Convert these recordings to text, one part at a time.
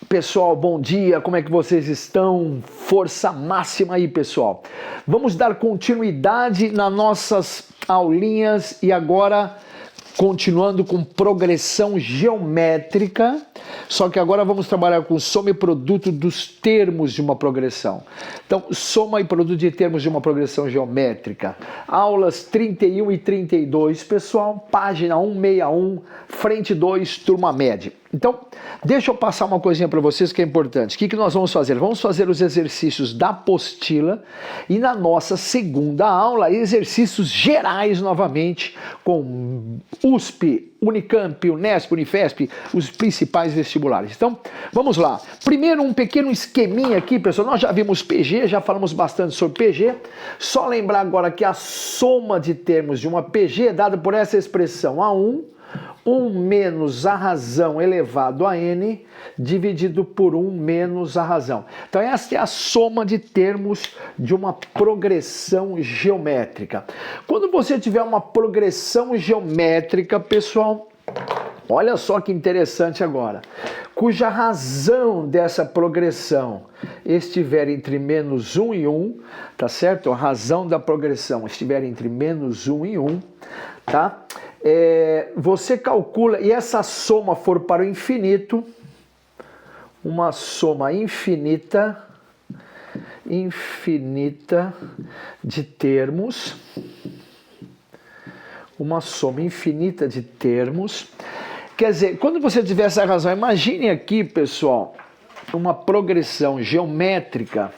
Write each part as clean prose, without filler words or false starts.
Pessoal, bom dia, como é que vocês estão? Força máxima aí, pessoal. Vamos dar continuidade nas nossas aulinhas e agora continuando com progressão geométrica, só que agora vamos trabalhar com soma e produto dos termos de uma progressão. Então, soma e produto de termos de uma progressão geométrica. Aulas 31 e 32, pessoal, página 161, frente 2, turma média. Então, deixa eu passar uma coisinha para vocês que é importante. O que nós vamos fazer? Vamos fazer os exercícios da apostila e na nossa segunda aula, exercícios gerais novamente com USP, Unicamp, Unesp, Unifesp, os principais vestibulares. Então, vamos lá. Primeiro, um pequeno esqueminha aqui, pessoal. Nós já vimos PG, já falamos bastante sobre PG. Só lembrar agora que a soma de termos de uma PG é dada por essa expressão A1, 1 menos a razão elevado a n, dividido por 1 menos a razão. Então essa é a soma de termos de uma progressão geométrica. Quando você tiver uma progressão geométrica, pessoal, olha só que interessante agora, cuja razão dessa progressão estiver entre menos 1 e 1, tá certo? A razão da progressão estiver entre menos 1 e 1, tá? Você calcula, e essa soma for para o infinito, uma soma infinita de termos, uma soma infinita de termos. Quer dizer, quando você tiver essa razão, imagine aqui, pessoal, uma progressão geométrica,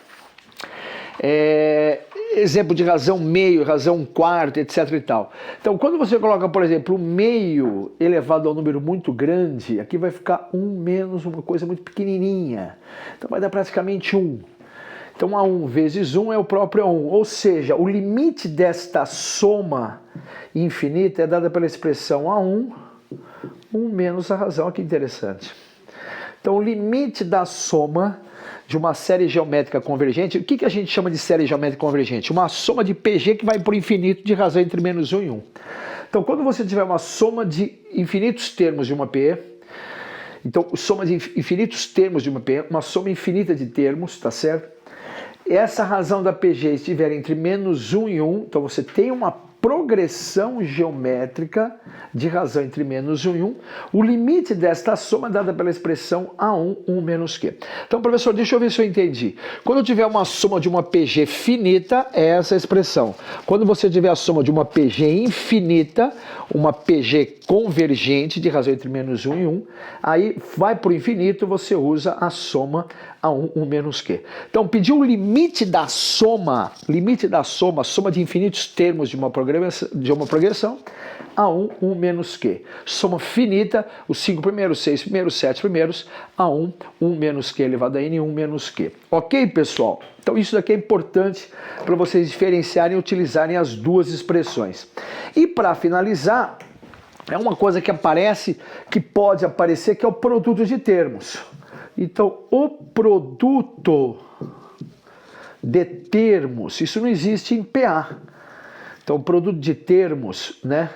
exemplo de razão meio, razão quarto, etc e tal. Então, quando você coloca, por exemplo, o meio elevado a um número muito grande, aqui vai ficar 1 menos uma coisa muito pequenininha. Então, vai dar praticamente 1. Então, A1 vezes 1 é o próprio A1. Ou seja, o limite desta soma infinita é dada pela expressão A1, 1 menos a razão. Olha que interessante. Então, o limite da soma de uma série geométrica convergente, o que a gente chama de série geométrica convergente? Uma soma de PG que vai para o infinito de razão entre menos 1 e 1. Então, quando você tiver uma soma de infinitos termos de uma P, então, soma de infinitos termos de uma P, uma soma infinita de termos, tá certo? Essa razão da PG estiver entre menos 1 e 1, então você tem uma progressão geométrica de razão entre menos 1 e 1, o limite desta soma é dada pela expressão A1, 1 menos Q. Então, professor, deixa eu ver se eu entendi. Quando eu tiver uma soma de uma PG finita, é essa a expressão. Quando você tiver a soma de uma PG infinita, uma PG convergente de razão entre menos 1 e 1, aí vai para o infinito, você usa a soma A1, 1 menos Q. Então, pediu o limite da soma, soma de infinitos termos de uma progressão, A1, 1 menos Q. Soma finita, os 5 primeiros, 6 primeiros, 7 primeiros, A1, 1 menos Q elevado a N, 1 menos Q. Ok, pessoal? Então isso daqui é importante para vocês diferenciarem e utilizarem as duas expressões. E para finalizar, é uma coisa que aparece, que pode aparecer, que é o produto de termos. Então, o produto de termos, isso não existe em PA. Então, o produto de termos, né?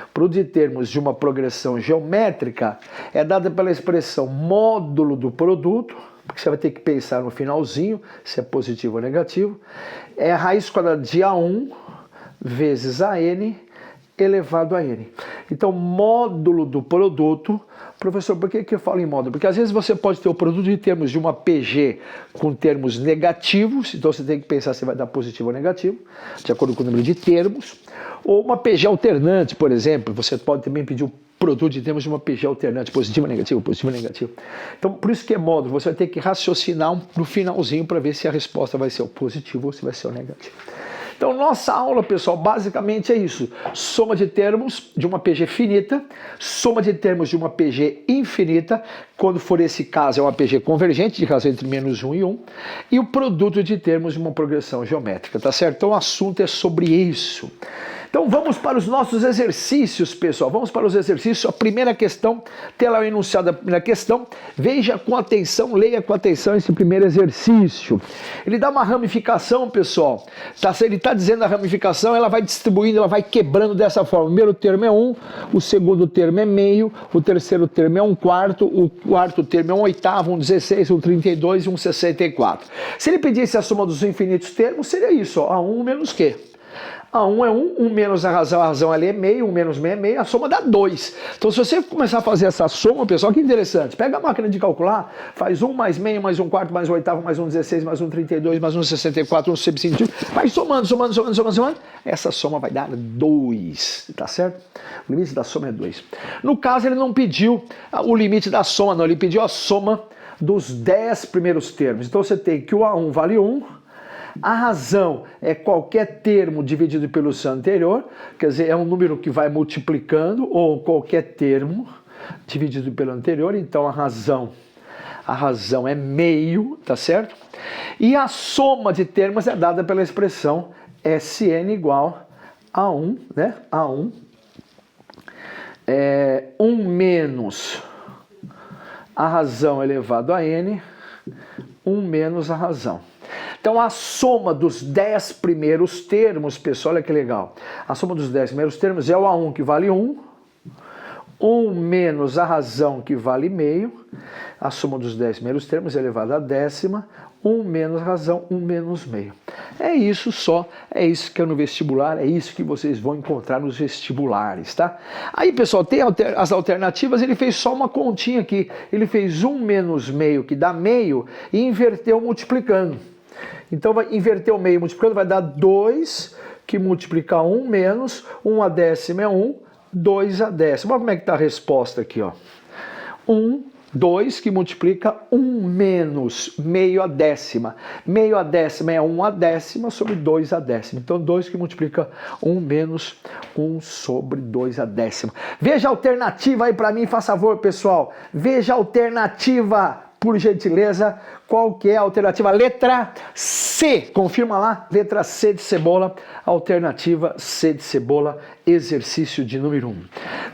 O produto de termos de uma progressão geométrica é dado pela expressão módulo do produto, porque você vai ter que pensar no finalzinho, se é positivo ou negativo, é a raiz quadrada de A1 vezes AN elevado a N. Então, módulo do produto. Professor, por que eu falo em módulo? Porque às vezes você pode ter o produto de termos de uma PG com termos negativos, então você tem que pensar se vai dar positivo ou negativo, de acordo com o número de termos, ou uma PG alternante, por exemplo, você pode também pedir o produto de termos de uma PG alternante, positivo ou negativo, positivo ou negativo. Então, por isso que é módulo, você vai ter que raciocinar no finalzinho para ver se a resposta vai ser o positivo ou se vai ser o negativo. Então, nossa aula, pessoal, basicamente é isso. Soma de termos de uma PG finita, soma de termos de uma PG infinita, quando for esse caso é uma PG convergente, de razão entre menos 1 e 1, e o produto de termos de uma progressão geométrica, tá certo? Então, o assunto é sobre isso. Então vamos para os nossos exercícios, pessoal. Vamos para os exercícios. A primeira questão, tem lá o enunciado da primeira questão. Veja com atenção, leia com atenção esse primeiro exercício. Ele dá uma ramificação, pessoal. Ele está dizendo a ramificação, ela vai distribuindo, ela vai quebrando dessa forma. O primeiro termo é 1, o segundo termo é meio, o terceiro termo é 1/4, o quarto termo é 1/8, 1/16, 1/32 e 1/64. Se ele pedisse a soma dos infinitos termos, seria isso, ó, A1 menos Q. A1 é 1, 1 menos a razão ali é meio, 1 menos meio é meio, a soma dá 2. Então se você começar a fazer essa soma, pessoal, que interessante, pega a máquina de calcular, faz 1 mais meio, mais 1/4, mais 1/8, mais 1/16, mais 1/32, mais 1/64, 1/100, vai somando, essa soma vai dar 2, tá certo? O limite da soma é 2. No caso, ele não pediu o limite da soma, não, ele pediu a soma dos 10 primeiros termos. Então você tem que o A1 vale 1, a razão é qualquer termo dividido pelo seu anterior, quer dizer, é um número que vai multiplicando, ou qualquer termo dividido pelo anterior, então a razão é meio, tá certo? E a soma de termos é dada pela expressão Sn igual a 1, né? A1 é 1 menos a razão elevado a n, 1 menos a razão. Então, a soma dos 10 primeiros termos, pessoal, olha que legal. A soma dos 10 primeiros termos é o A1, que vale 1, 1 menos a razão, que vale meio. A soma dos 10 primeiros termos é elevada à décima, 1 menos a razão, 1 menos meio. É isso só, é isso que é no vestibular, é isso que vocês vão encontrar nos vestibulares, tá? Aí, pessoal, tem as alternativas, ele fez só uma continha aqui. Ele fez 1 menos meio, que dá meio, e inverteu multiplicando. Então, vai inverter o meio multiplicando, vai dar 2, que multiplica 1 menos, 1/10 é 1, 2/10. Olha como é que está a resposta aqui, ó. 2 que multiplica 1 menos meio/10. Meio/10 é 1/10 sobre 2/10. Então, 2 que multiplica 1 menos 1 sobre 2/10. Veja a alternativa aí para mim, faz favor, pessoal. Veja a alternativa, por gentileza. Qual que é a alternativa? Letra C. Confirma lá. Letra C de cebola. Alternativa C de cebola. Exercício de número 1.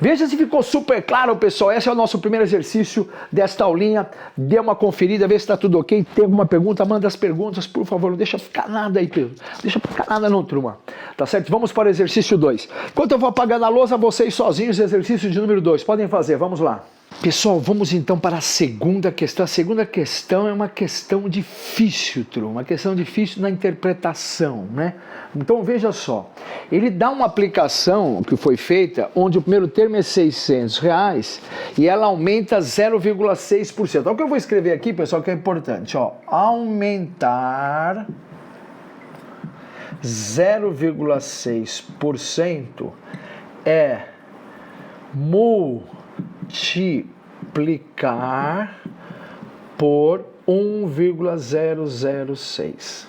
Veja se ficou super claro, pessoal. Esse é o nosso primeiro exercício desta aulinha. Dê uma conferida, vê se está tudo ok. Tem alguma pergunta? Manda as perguntas, por favor. Não deixa ficar nada aí, Pedro. Deixa ficar nada não, turma. Tá certo? Vamos para o exercício 2. Enquanto eu vou apagando a lousa, vocês sozinhos, exercício de número 2. Podem fazer. Vamos lá. Pessoal, vamos então para a segunda questão. A segunda questão é uma questão difícil, turma, uma questão difícil na interpretação, né? Então veja só, ele dá uma aplicação que foi feita onde o primeiro termo é R$600 e ela aumenta 0,6%. Olha o que eu vou escrever aqui, pessoal, que é importante, ó. Aumentar 0,6% é multiplicar por 1,006.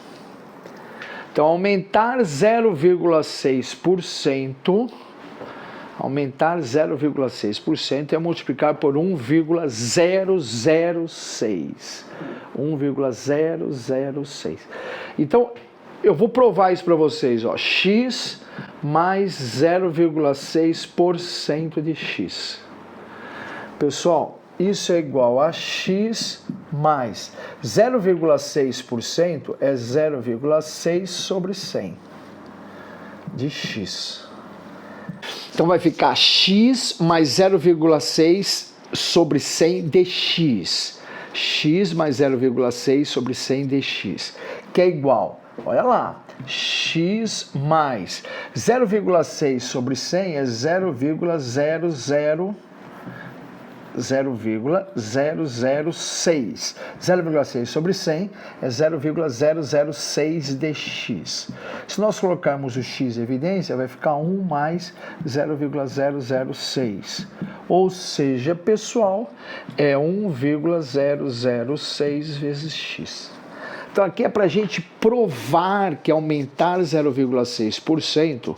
Então, aumentar 0,6% é multiplicar por 1,006. 1,006. Então, eu vou provar isso para vocês, ó. X mais 0,6% de x. Pessoal, isso é igual a x mais 0,6% é 0,6 sobre 100 de x. Então vai ficar x mais 0,6 sobre 100 dx. X mais 0,6 sobre 100 dx, que é igual, olha lá, x mais 0,6 sobre 100 é 0,006. 0,6 sobre 100 é 0,006 dx. Se nós colocarmos o x em evidência, vai ficar 1 mais 0,006. Ou seja, pessoal, é 1,006 vezes x. Então aqui é para a gente provar que aumentar 0,6%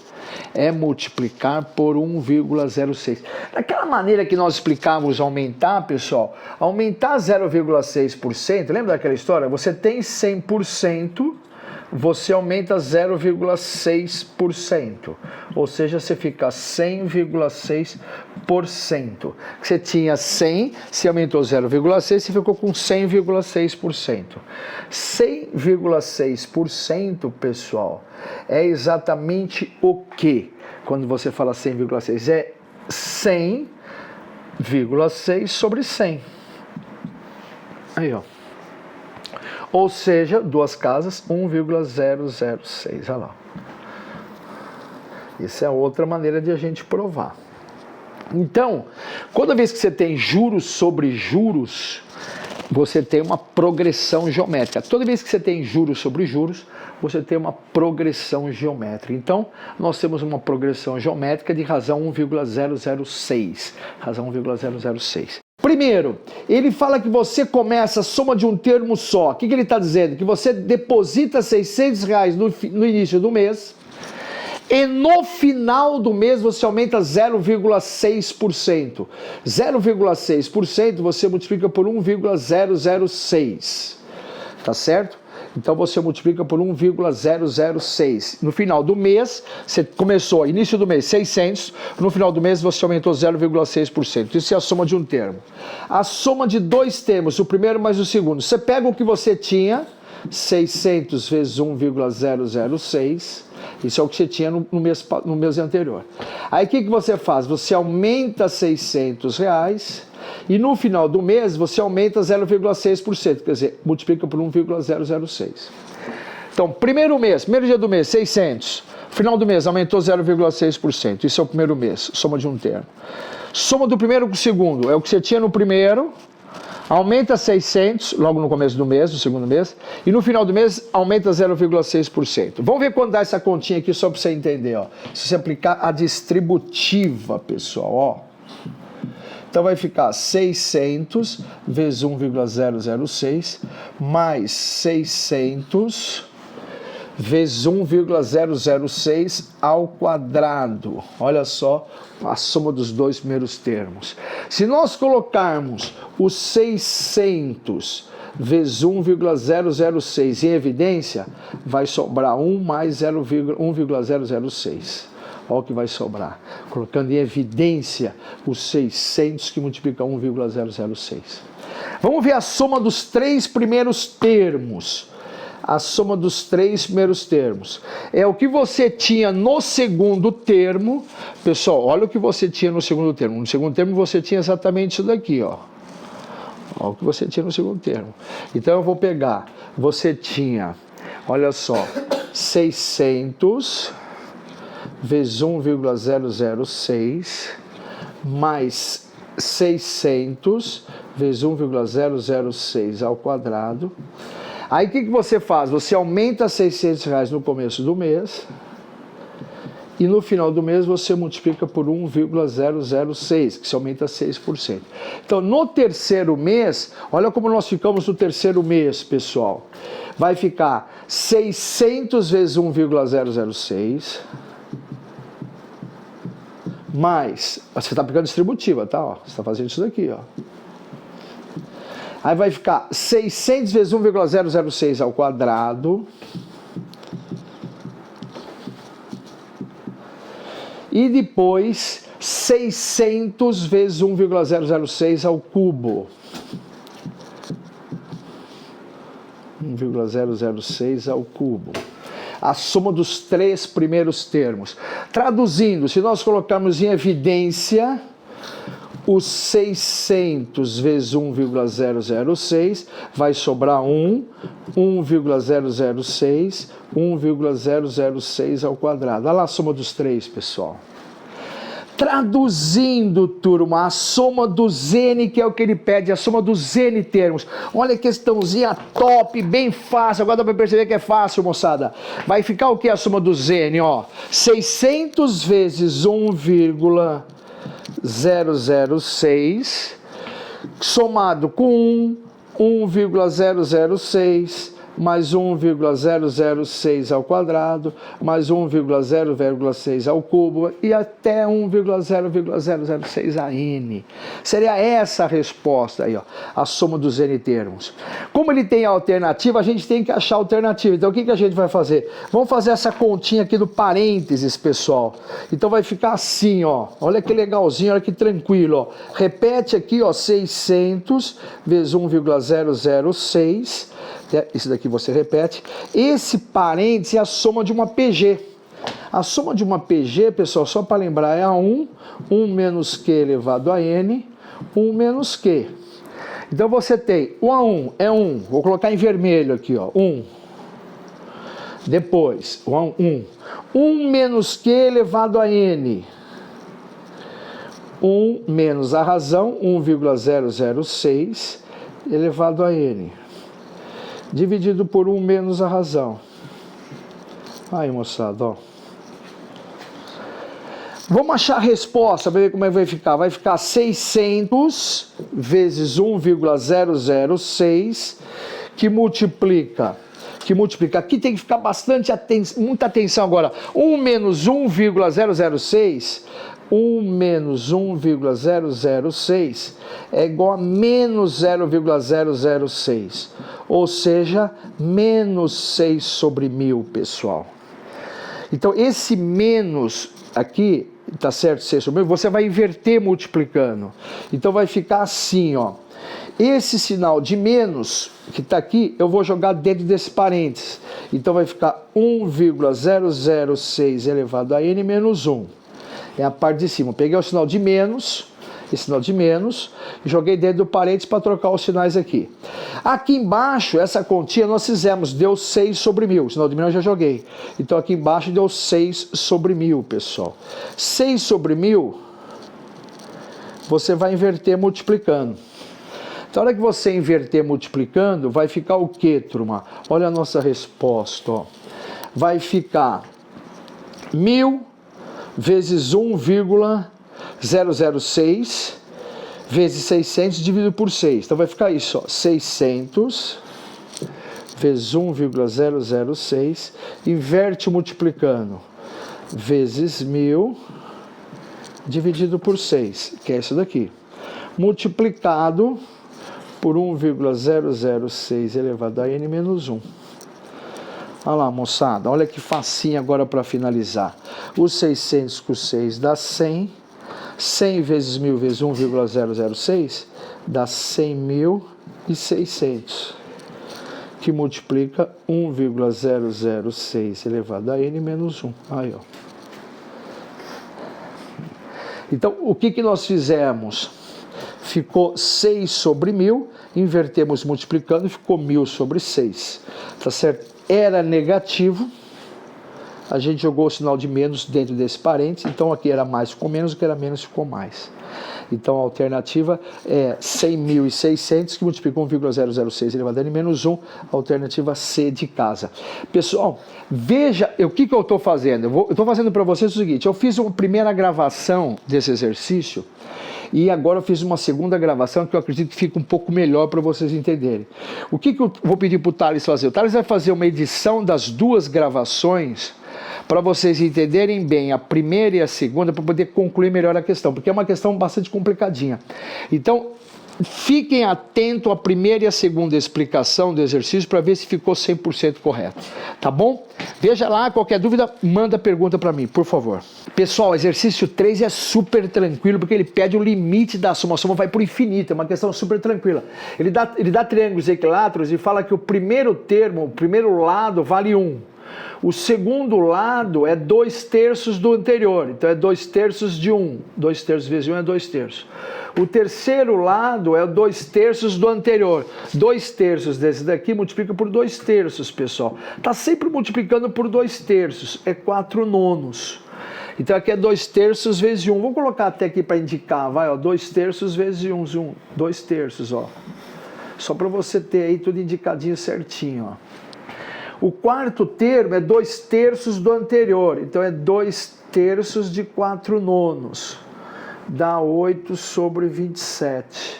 é multiplicar por 1,06. Daquela maneira que nós explicávamos aumentar, pessoal, aumentar 0,6%, lembra daquela história? Você tem 100%, você aumenta 0,6%, ou seja, você fica 100,6%. Você tinha 100, você aumentou 0,6, você ficou com 100,6%. 100,6%, pessoal, é exatamente o que? Quando você fala 100,6, é 100,6 sobre 100. Aí, ó. Ou seja, duas casas, 1,006. Olha lá. Isso é outra maneira de a gente provar. Então, toda vez que você tem juros sobre juros, você tem uma progressão geométrica. Toda vez que você tem juros sobre juros, você tem uma progressão geométrica. Então, nós temos uma progressão geométrica de razão 1,006. Razão 1,006. Primeiro, ele fala que você começa a soma de um termo só. O que ele está dizendo? Que você deposita R$600 no início do mês e no final do mês você aumenta 0,6%. 0,6% você multiplica por 1,006. Tá certo? Então você multiplica por 1,006. No final do mês, você começou, início do mês, 600. No final do mês você aumentou 0,6%. Isso é a soma de um termo. A soma de dois termos, o primeiro mais o segundo. Você pega o que você tinha, 600 vezes 1,006. Isso é o que você tinha no mês anterior. Aí o que você faz? Você aumenta R$600 e no final do mês você aumenta 0,6%, quer dizer, multiplica por 1,006. Então, primeiro dia do mês, 600. Final do mês, aumentou 0,6%. Isso é o primeiro mês, soma de um termo. Soma do primeiro com o segundo, é o que você tinha no primeiro, aumenta 600, logo no começo do mês, no segundo mês, e no final do mês aumenta 0,6%. Vamos ver quando dá essa continha aqui, só para você entender, ó. Se você aplicar a distributiva, pessoal, ó. Então vai ficar 600 vezes 1,006 mais 600 vezes 1,006 ao quadrado. Olha só a soma dos dois primeiros termos. Se nós colocarmos os 600 vezes 1,006 em evidência, vai sobrar 1 mais 1,006. Olha o que vai sobrar. Colocando em evidência os 600 que multiplica 1,006. Vamos ver a soma dos três primeiros termos. A soma dos três primeiros termos. É o que você tinha no segundo termo. Pessoal, olha o que você tinha no segundo termo. No segundo termo você tinha exatamente isso daqui, ó. Olha o que você tinha no segundo termo. Então eu vou pegar. Você tinha, olha só, 600 vezes 1,006 mais 600 vezes 1,006 ao quadrado. Aí o que você faz? Você aumenta R$600 no começo do mês e no final do mês você multiplica por 1,006, que se aumenta 6%. Então, no terceiro mês, olha como nós ficamos no terceiro mês, pessoal. Vai ficar 600 vezes 1,006 mais, você está aplicando distributiva, tá? Ó, você está fazendo isso daqui, ó. Aí vai ficar 600 vezes 1,006 ao quadrado. E depois 600 vezes 1,006 ao cubo. 1,006 ao cubo. A soma dos três primeiros termos. Traduzindo, se nós colocarmos em evidência os 600 vezes 1,006, vai sobrar 1,006, 1,006 ao quadrado. Olha lá a soma dos três, pessoal. Traduzindo, turma, a soma dos N, que é o que ele pede, a soma dos N termos. Olha a questãozinha top, bem fácil. Agora dá para perceber que é fácil, moçada. Vai ficar o que a soma dos N? Ó, 600 vezes 1,006 somado com 1,006 mais 1,006 ao quadrado, mais 1,006 ao cubo, e até 1,006 a n. Seria essa a resposta aí, ó, a soma dos n termos. Como ele tem a alternativa, a gente tem que achar a alternativa. Então o que a gente vai fazer? Vamos fazer essa continha aqui do parênteses, pessoal. Então vai ficar assim, ó. Olha que legalzinho, olha que tranquilo, ó. Repete aqui, ó, 600 vezes 1,006. Isso daqui você repete. Esse parênteses é a soma de uma PG. A soma de uma PG, pessoal, só para lembrar, é a 1 menos Q elevado a N, 1 menos Q. Então você tem, o A1 é 1, vou colocar em vermelho aqui, ó, 1. Depois, o A1, 1 menos Q elevado a N. 1 menos a razão, 1,006 elevado a N. Dividido por 1 menos a razão. Aí, moçada, ó. Vamos achar a resposta, para ver como é que vai ficar. Vai ficar 600 vezes 1,006, que multiplica. Aqui tem que ficar muita atenção agora. 1 menos 1,006... 1 menos 1,006 é igual a menos 0,006, ou seja, menos 6 sobre 1000, pessoal. Então, esse menos aqui, tá certo, 6 sobre 1000, você vai inverter multiplicando. Então, vai ficar assim, ó. Esse sinal de menos, que está aqui, eu vou jogar dentro desse parênteses. Então, vai ficar 1,006 elevado a n menos 1. É a parte de cima. Eu peguei o sinal de menos, esse sinal de menos, e joguei dentro do parênteses para trocar os sinais aqui. Aqui embaixo, essa continha nós fizemos, deu 6 sobre 1000. O sinal de menos eu já joguei. Então aqui embaixo deu 6 sobre 1000, pessoal. 6 sobre 1000, você vai inverter multiplicando. Então, na hora que você inverter multiplicando, vai ficar o quê, turma? Olha a nossa resposta, ó. Vai ficar 1000 vezes 1,006 vezes 600 dividido por 6. Então vai ficar isso, ó, 600 vezes 1,006, inverte multiplicando, vezes 1000 dividido por 6, que é isso daqui. Multiplicado por 1,006 elevado a n menos 1. Olha lá, moçada, olha que facinho agora para finalizar. Os 600 com 6 dá 100. 100 vezes 1000 vezes 1,006 dá 100.600, que multiplica 1,006 elevado a n menos 1. Aí, ó. Então, o que nós fizemos? Ficou 6 sobre 1000, invertemos multiplicando e ficou 1000 sobre 6. Tá certo? Era negativo, a gente jogou o sinal de menos dentro desse parênteses, então aqui era mais, ficou menos, o que era menos ficou mais. Então a alternativa é 100.600, que multiplica 1,006 elevado a n menos 1, alternativa C de casa. Pessoal, veja o que eu estou fazendo. Eu estou fazendo para vocês o seguinte, eu fiz uma primeira gravação desse exercício, e agora eu fiz uma segunda gravação que eu acredito que fica um pouco melhor para vocês entenderem. O que eu vou pedir para o Thales fazer? O Thales vai fazer uma edição das duas gravações para vocês entenderem bem a primeira e a segunda, para poder concluir melhor a questão, porque é uma questão bastante complicadinha. Então, fiquem atentos à primeira e a segunda explicação do exercício para ver se ficou 100% correto, tá bom? Veja lá, qualquer dúvida, manda pergunta para mim, por favor. Pessoal, exercício 3 é super tranquilo, porque ele pede o limite da soma. A soma vai para o infinito, é uma questão super tranquila. Ele dá triângulos equiláteros e fala que o primeiro termo, o primeiro lado vale 1. O segundo lado é 2/3 do anterior, então é 2/3 de 1. 2/3 vezes 1 é 2/3. O terceiro lado é 2/3 do anterior. 2/3 desse daqui multiplica por 2/3, pessoal. Está sempre multiplicando por 2/3, é 4/9. Então aqui é 2/3 vezes 1. Vou colocar até aqui para indicar, vai, ó, 2/3 vezes 1, 2/3, ó. Só para você ter aí tudo indicadinho certinho, ó. O quarto termo é 2/3 do anterior, então é 2/3 de 4/9. Dá 8 sobre 27.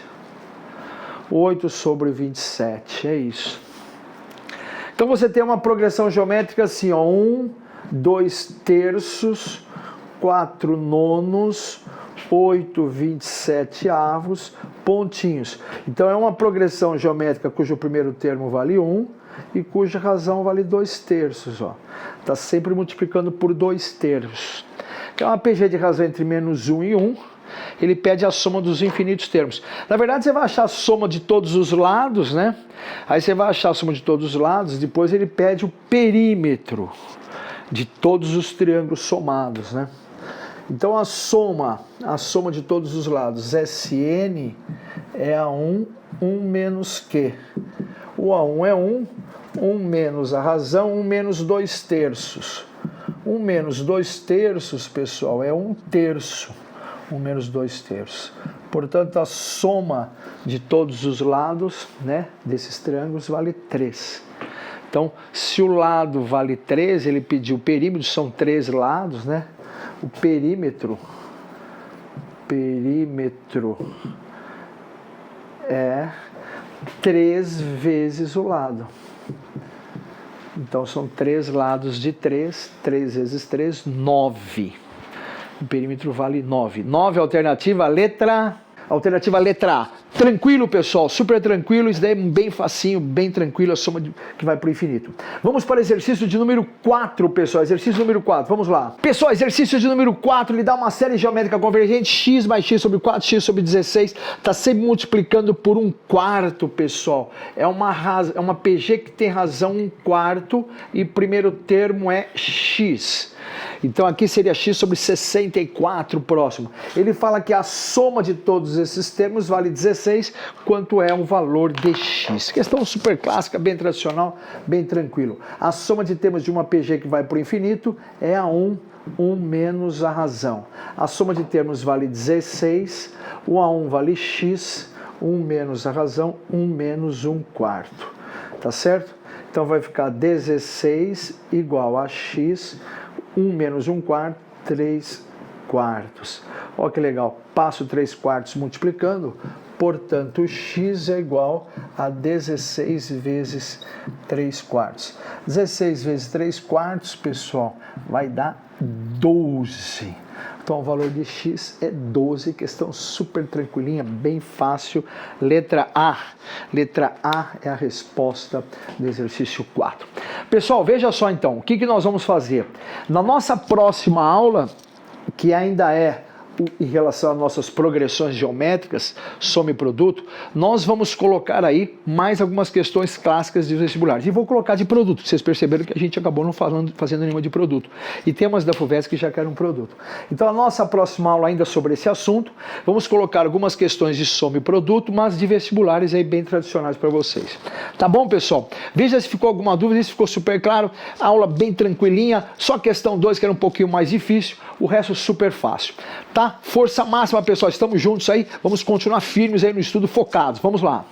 8 sobre 27, é isso. Então você tem uma progressão geométrica assim, ó, 1, 2 terços, 4 nonos, 8 27 avos, pontinhos. Então é uma progressão geométrica cujo primeiro termo vale 1 e cuja razão vale 2 terços. Está sempre multiplicando por 2 terços. É uma PG de razão entre menos 1 e 1. Ele pede a soma dos infinitos termos. Na verdade, você vai achar a soma de todos os lados, né? Aí você vai achar a soma de todos os lados, depois ele pede o perímetro de todos os triângulos somados, né? Então a soma de todos os lados, SN, é A1, 1 menos Q. O A1 é 1, 1 menos a razão, 1 menos 2 terços. 1 menos 2 terços, pessoal, é 1 terço. 1 menos 2 terços. Portanto, a soma de todos os lados, né, desses triângulos vale 3. Então, se o lado vale 3, ele pediu o perímetro, são 3 lados, né? O perímetro é 3 vezes o lado. Então, são 3 lados de 3, 3 vezes 3, 9. O perímetro vale 9. 9, alternativa letra A. Tranquilo, pessoal, super tranquilo, isso daí é bem facinho, bem tranquilo, a soma que vai para o infinito. Vamos para o exercício de número 4, pessoal, exercício número 4, vamos lá. Pessoal, exercício de número 4, ele dá uma série geométrica convergente, x mais x sobre 4, x sobre 16, está sempre multiplicando por 1/4, pessoal. É uma PG que tem razão 1/4 e o primeiro termo é x. Então aqui seria x sobre 64 próximo. Ele fala que a soma de todos esses termos vale 16, quanto é o valor de x. Questão super clássica, bem tradicional, bem tranquilo. A soma de termos de uma PG que vai para o infinito é a 1, 1 menos a razão. A soma de termos vale 16, o A1 vale x, 1 menos a razão, 1 menos 1/4. Tá certo? Então vai ficar 16 igual a x, 1 menos 1/4, 3/4. Olha que legal, passo 3/4 multiplicando, portanto, x é igual a 16 vezes 3/4. 16 vezes 3/4, pessoal, vai dar 12. Então, o valor de x é 12, questão super tranquilinha, bem fácil. Letra A. Letra A é a resposta do exercício 4. Pessoal, veja só então, o que nós vamos fazer? Na nossa próxima aula, que ainda é em relação às nossas progressões geométricas, soma e produto, nós vamos colocar aí mais algumas questões clássicas de vestibulares. E vou colocar de produto, vocês perceberam que a gente acabou não fazendo nenhuma de produto. E temas da FUVEST que já querem um produto. Então a nossa próxima aula ainda sobre esse assunto, vamos colocar algumas questões de soma e produto, mas de vestibulares aí bem tradicionais para vocês. Tá bom, pessoal? Veja se ficou alguma dúvida, se ficou super claro. Aula bem tranquilinha, só questão 2 que era um pouquinho mais difícil, o resto super fácil. Tá? Força máxima, pessoal, estamos juntos aí, vamos continuar firmes aí no estudo, focados, vamos lá.